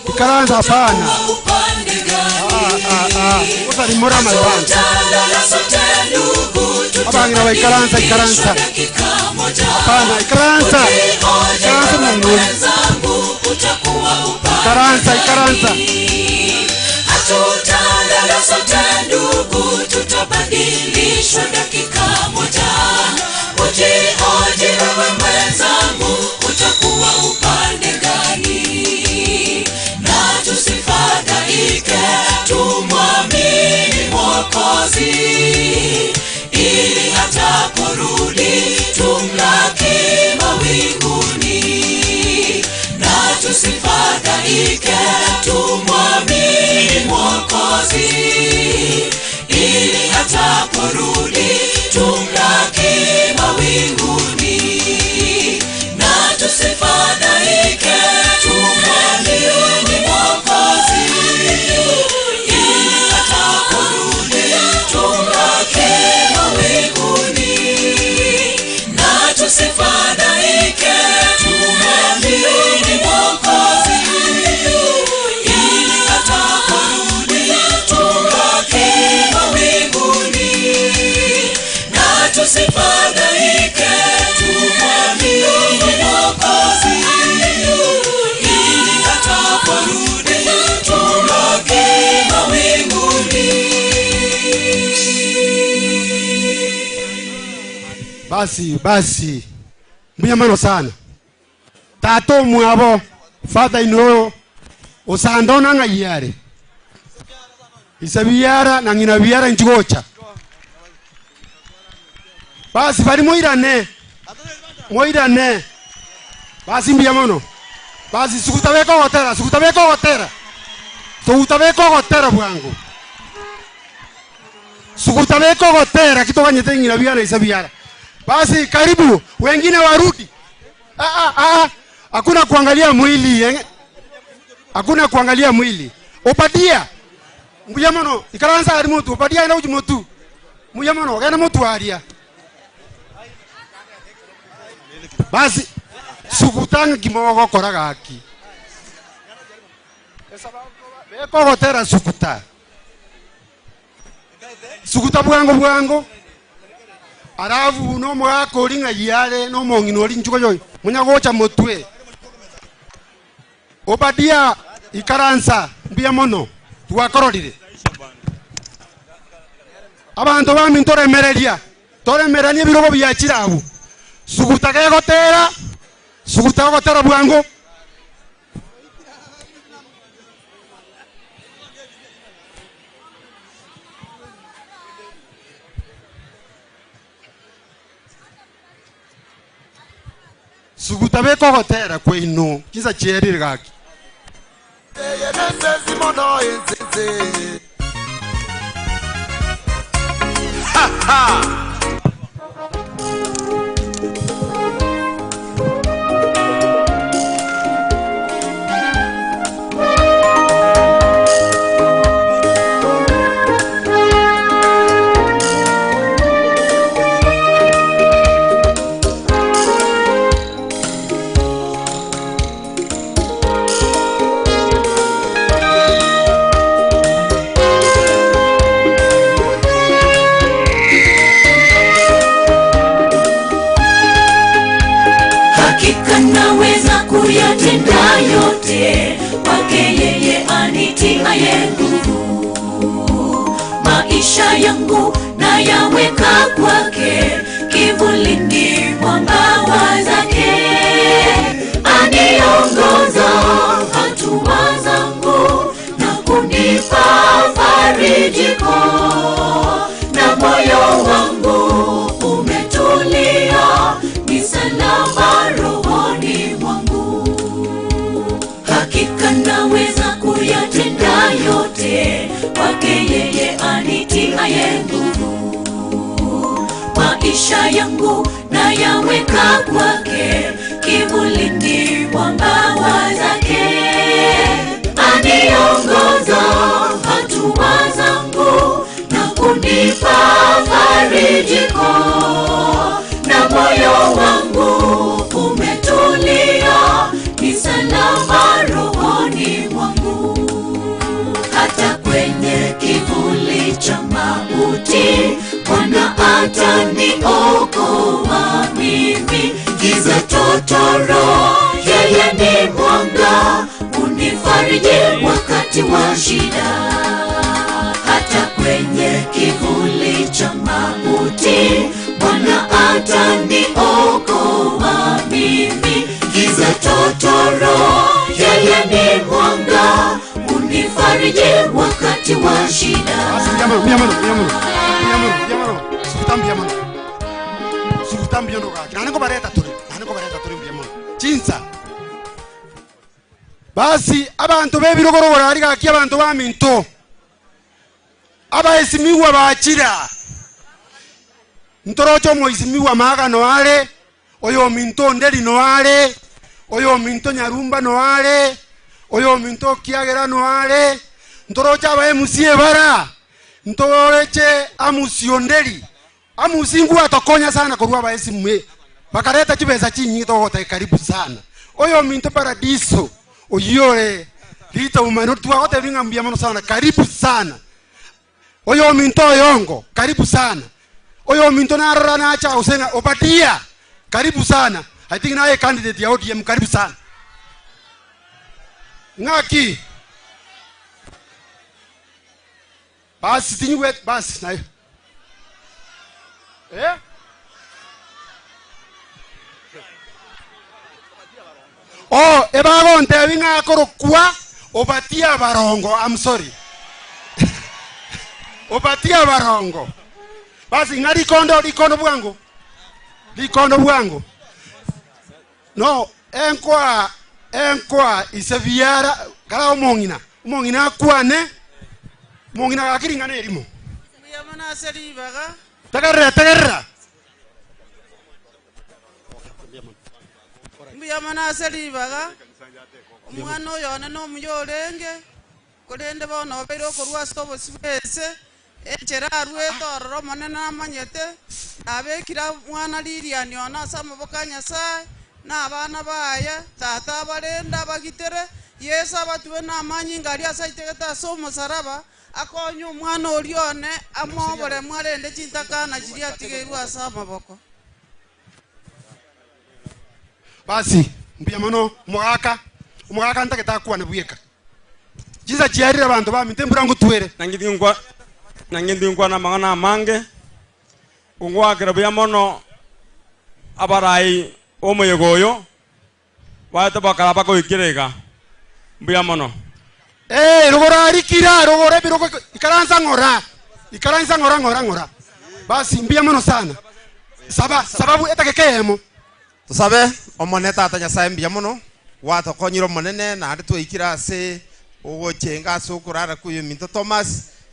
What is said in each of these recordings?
Ikaranza hapana. Usa limora malwanza. Abangira wa ikaranza. Hapana, ikaranza Mungu. Ikaranza. Hatutalala sote ndugu, tutabadilishwa dakika moja. Ujihoji wewe mwenzangu, utakuwa upande gani? Na tusifadhaike, tumwamini Mwokozi, ili ataporudi tumlaki mawinguni. Na tusifadhaike, tumwamini Mwokozi, ili ataporudi tumlaki mawinguni. Na tusifadhaike, tumwamini Mwokozi, ili ataporudi tumlaki mawinguni. Na tusifadhaike, tumwamini Mwokozi, ili ataporudi tumlaki mawinguni. Na tusifadhaike, tumwamini Mwokozi, ili ataporudi tumlaki mawinguni. Basi muyamano sana tato mwabo father ino osandona nga yare isabiyara na ngina biyara njigocha. Basi bari moirane basi muyamano basi sukutabeko gotera bwangu sukutabeko gotera kitoganyete ngina biyara isabiyara. Basi karibu wengine warudi. Hakuna kuangalia mwili. Hakuna kuangalia mwili. Opadia. Muyamano ikaranza ari mutu opadia ina uji mutu. Muyamano gana mutu aria. Basi sukutanga kimogo koraga haki. Beko gotera sukuta. Sukuta bwango. Aravu no mwako ringa yale no mongino rinchuko yoy munyagocha motwe Obadia ikaranza mbiyamono tuwakororire abantu bami toremereria birogo byakirabu sugutaka gotera bwango sugutabeko gotera kwino kiza cherire gaki kuyatenda yote kwake yeye anitiaye nguvu. Maisha yangu na yaweka kwake, kivulini mwa mbawa zake. Aniongoza hatua zangu na kunipa farijiko, na moyo wangu umetulia, ni salama rohoni mwangu. Hakika naweza kuyatenda yote kwake yeye anitiaye nguvu. Maisha yangu na yaweka kwake, kivulini mwa mbawa zake. Aniongoza hatua zangu na kunipa farijiko, na moyo wangu umetulia, ni salama mauti, Bwana ataniokoa mimi. Giza totoro, yeye ni mwanga, unifariji wakati wa shida. Hata kwenye kivuli cha mauti, Bwana ataniokoa mimi. Giza totoro, yeye ni mwanga, unifariji wakati wa shida. Basi abantu bebirogorogora ari gaki abantu baminto abaesimiwa bachira ntorocho moisimiwa maga noale oyo minto ndeli noale oyo minto nyarumba noale oyo minto kiagera noale ntorocha abaemusie bara ntoroche amusiondeli amusingu atokonya sana korwa abaesimwe bakareta chibeza chinyi tohota karibu sana oyo minto paradiso oyore lita umano tuwakote vingambia mano sana karibu sana oyo minto yongo karibu sana oyo minto narara na acha usenga Obadia karibu sana. I think naye candidate ya ODM karibu sana ngaki basi tinywe basi nayo oh ebago ntevinga korokwa Obadia barongo. I'm sorry. Obadia barongo. Basi ngari kondo likondo bwangu. No, enkwa iseviara kala omongina kwane mongina akiringa nerimo. Yamana selibaga. Tagarra. Yamana selibaga. Umwana oyo no muyolenge. Kolende bono bero korwa stobo sibese. Echera rwetororo monene amanyete. Abekira mwana liriani ona samabokanya sai. N'abana baya tata barenda bagitere Yesu abatuwe n'amanyi ngari asaitegeta so musaraba akonye umwana orione amobore mwarende cintakana kiri atigeirwa asa amaboko. Basi mbia mono umugaka ntaketa kuwa nabuyeka jiza chiarira abantu bamintembura ngutwere nangindingwa na mangana mange ungwa kirabya mono abarai omoyegoyo wata bakala bako ikirega mbya mono rogora arikira rogora biroko ikaranza ngora basi mbya mono sana sababu etakekemo tusabe omoneta atanya sa mbya mono wata konyiro monene na atu ikira se ogochenga sokurara kuyo minto Thomas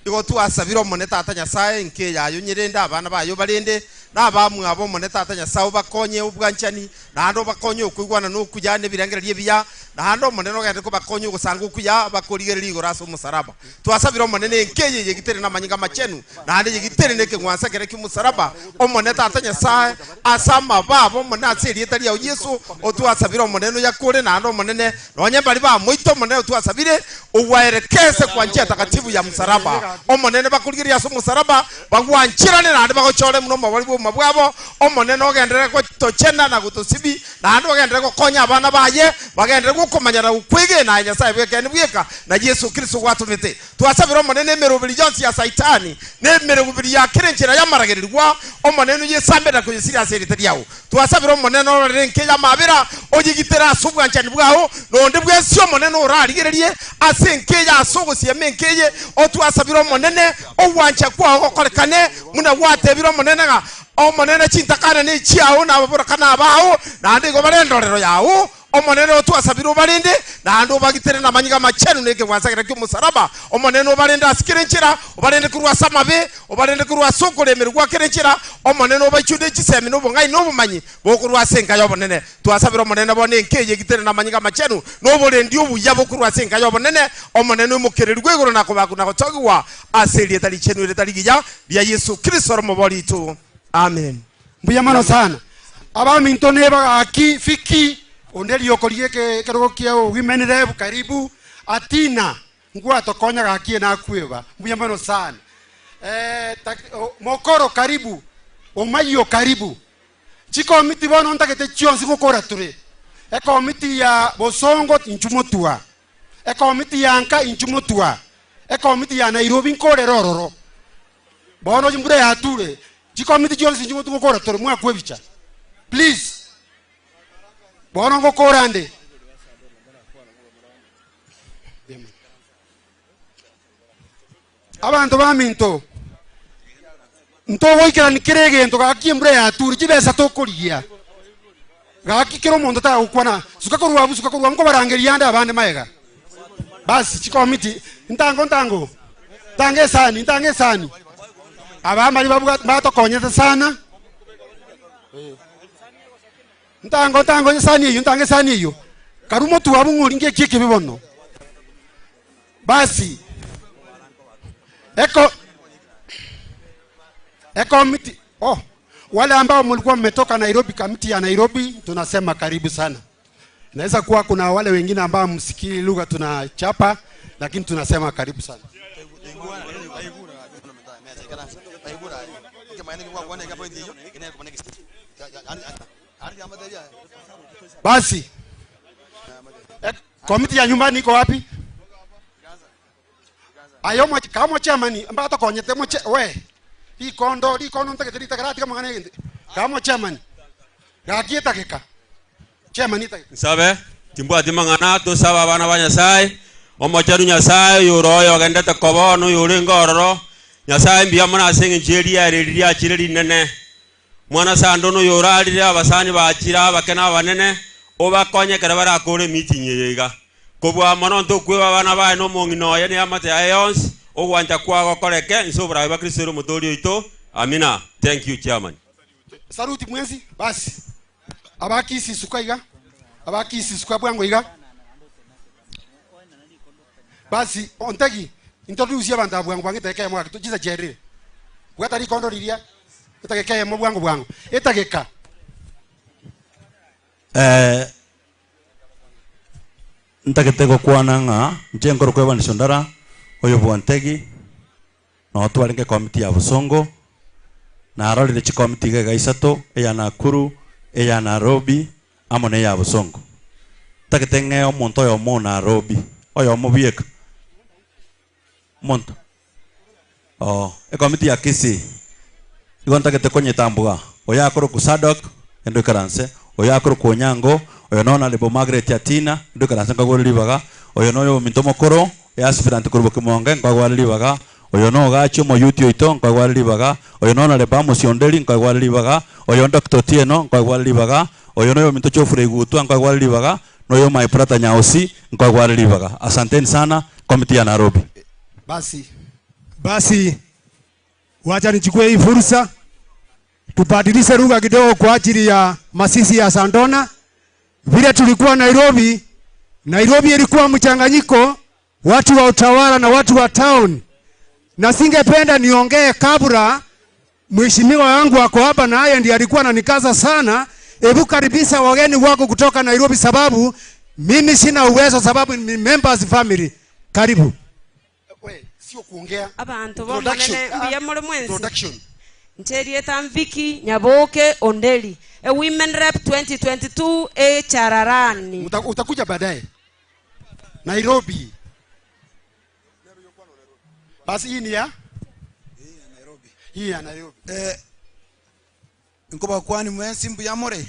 igo tu asabiro moneta atanya sa nke yayo nyirenda abana bayo balende n'abamwe abo moneta atanya sawo bakonye ubwanchani nando bakonye okugwana no kujane birangera bya nando moneno gende ko bakonye gusanga okuya bakorigere ligo raso musaraba twasabira monene nkeye yegitere namanyinga machenu nande yegitere neke ngwansa kere kimusaraba omoneta atanya sa asama babo monatse rietari ya Yesu otwasabira moneno yakore nando monene nonye bali ba muito monene twasabire uwaerekeze kwa njia takatifu ya musaraba omonene bakorigere yaso musaraba bagwanchirane nande bagochore muno mabali mabwabo omonene ogendere ko tochena na gutosibi nando ogendere ko konya abana baye bagendere gukomanyara ukwige na Nyasaye bwekene bweka na Yesu Kristo gwatumite twasabira omonene merubiri yonsi ya Saitani ne merubiri ya kirenchera yamaragerirwa omonene yesambera ko yisiri aserite yawo twasabira omonene orenke yamabira ogigitera asubwanchani bwaho nonde bwesyo omonene orarigererie asenke ya asogosie menkeye otwasabira omonene owancha kwa okorekane muna watebira omonene ga omonene cintakana ne chiao na babura kana bawo nande go barendorero yawo omonene otwasabira obalinde nando bagitere na manyiga machenu neke wansagera ky'umusaraba omonene obalinde asikirenchira obalinde kurwa samabe obalinde kurwa sokolemerwa kerenchira omonene obachude chisemi no bongai no bumanyi bokurwa senga yobonene twasabira omonene bone nkeye gitere na manyiga machenu no bolendi obuya bokurwa senga yobonene omonene umukererwe igoro nako bakuna kotogiwa aseli etali chenu etali gija bya Yesu Kristo romoboli tu amen. Mbuya mano sana abami ntone bagaki fiki ondeli yokolie ke kerokia ugimenere karibu atina ngwa tokonya gakie na kweba mbuya mano sana Mokoro karibu. Omayo karibu. Chikomiti bono ntakete chionsi gukora turi. Komiti ya Bosongo inchumutua. Komiti ya Anka inchumutua. Komiti ya Nairobi nkore rororo. Bono jimbure ya ture. Chikomiti chionsi inchumutu gukora turi mwa kwebicha. Please. Bono gukora ande. Abantu baminto. Ntowo ikira nikirege nto gakimbure ya ture chibesa tokoria. Gaki kiro mondo ta ukwana suka korwa mko barangeria anda abande maega. Basi chikomiti ntango. Tange sani. Abamali bato konyeta sana. Ntango sani iyo. Karumo tu abunguri nge kike bibono. Basi komiti wale ambao mlikuwa mmetoka Nairobi, kamiti ya Nairobi, tunasema karibu sana. Naweza kuwa kuna wale wengine ambao msikii lugha tunachapa, lakini tunasema karibu sana. Basi komiti ya nyumbani iko wapi? Ayo kama chamani ambato konyete we Di kondo ntakete takarati kama ngane kama chairman gakieta keka chairman ita sabe timbo atimangana to saba bana banya sai omocharu nyasaye yoroyo gende te kobono yuri ngororo nyasaye mbia mona sengi njeri ya riri achiriri nene mwana sando no yorari abasani bachira bakena banene obakonye kare bara kore meeting yega kobwa mono to kwewa bana ba no mongino ye ne amate ayons Owanja kwa koreke nsobra ba Kristo mutori ito. Amina. Thank you chairman. Saruti mwenzi basi. Abakisi sukaiga. Abakisi sukabwango iga. Basi ontagi introduce abantu abwango bwange teke mwa tujiza jerire. Bwatari kondo riria. Etakeke mo bwango. Etakeka. Ntaketego kwananga njengoro kweba nishondara. Oyo Bwantegi no twaringe komiti ya Busongo na arorire chi komiti ga isato eya Nakuru eya Nairobi amone ya Busongo taketenge omonto yo mo Nairobi oyo mo bieka monto komiti ya Kisii igonta kete konyetambuga oya akoro kusadok endo karanse oya akoro konyango oyo nona lebo Margaret Atina endo karanse kagoro libaga oyo noyo mintomo koro aspirant kurubuka monge ngwagwalili baga oyo no gacho mo yuti ito ngwagwalili baga oyo no na bamo siondeli ngwagwalili baga oyo Dr. Tieno ngwagwalili baga oyo no minto chofure gutu ngwagwalili baga no yo my brother Nyaosi ngwagwalili baga. Asanteni sana komiti ya Nairobi. Basi wacha nichukue hii fursa tubadilishe lugha kidogo kwa ajili ya masisi ya Sandona. Vile tulikuwa Nairobi ilikuwa mchanganyiko watu wa utawala na watu wa town. Na singependa niongee kabla mheshimiwa wangu wako hapa na yeye ndiye alikuwa ananikaza sana. Hebu karibisha wageni wako kutoka Nairobi sababu mimi sina uwezo sababu ni members family. Karibu. Sio kuongea. Abantu bomonene mbiyamole mwenzi. Ncherieta Mviki Nyaboke Ondeli. A Women Rep 2022 Chararani. Utakuja baadaye. Nairobi. Basi hii ni ya? Hii ya Nairobi. Nkoba kwani mwensi mbuyamore.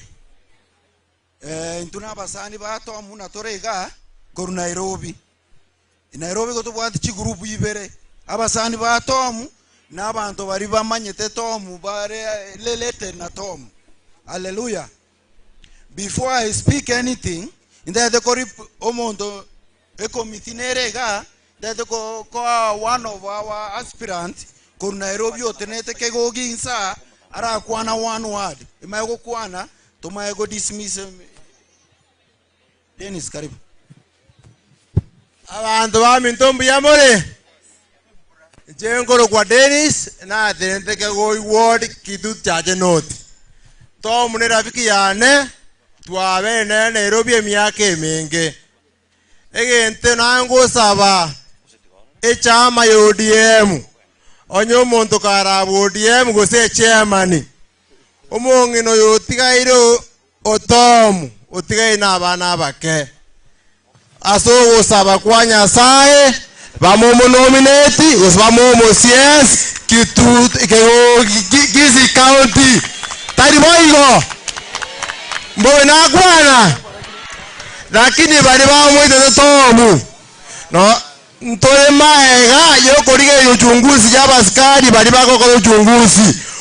Ntuna basani bato muna torega koru Nairobi. Nairobi goto bwati chi group ibere. Abasani bato n'abantu bari bamanyete tomu bare lelete na tomu. Hallelujah. Before I speak anything, in the kori omondo committee nerega that go one of our aspirants koru Nairobi otenete kegogi insa ara kwana one word. Imago kwana tomago dismiss Dennis karibu. Abantu bamintombu yamole jengoro kwa Dennis na tenete kego ward kitu chaje note to mune rafiki yane twabe na Nairobi emyaka mingi egente nango saba echama ya ODM onyo muntu karabudiem gose chairman omongino yotigairo otomu otigaina abana bake aso gusaba kwa Nyasaye bamomo nominate usbamomo CS kitu Gizi County tari boigo mbowe na kwana lakini bali bamwite tomu no ntoye maega yokorige uchunguzi y'abasikari bali bakokora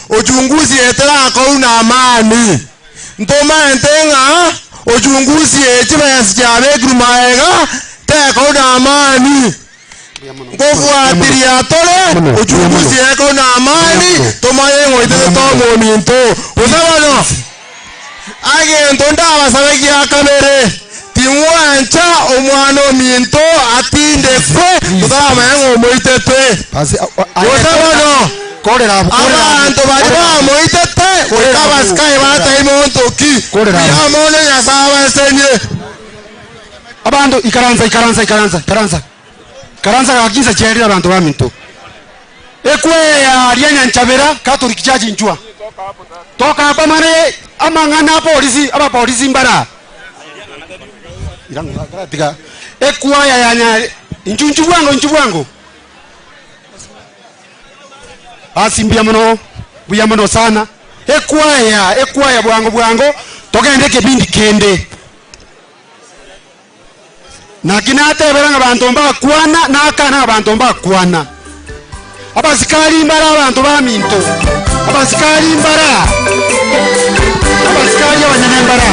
uchunguzi etera ko una amani ntoma ntenga uchunguzi echiba yasijabe grumaega te ko una amani ngofuatiria tole uchunguzi eko na amani tomaye ngoite tomu minto unabono age ntonda abasabe ya kamere timwancha omwana minto atinde kwe tuzama yango moitete unabono abantu bali bamoitete ukabasikaye bataimo ntoki yamone yasaba senye abantu ikaranza kagiza cherira abantu baminto ekwe ya rianya nchabera Catholic Church njua toka hapa mane amangana polisi mbara irangu katika ekwa ya yanya injunju bwango asimbia buya sana ekwa ya bwango togende kebindi kende na kinateberanga abantu mbakwana nakana abantu mbakwana abasikali mbara abantu baminto abasikali mbara abanyene mbara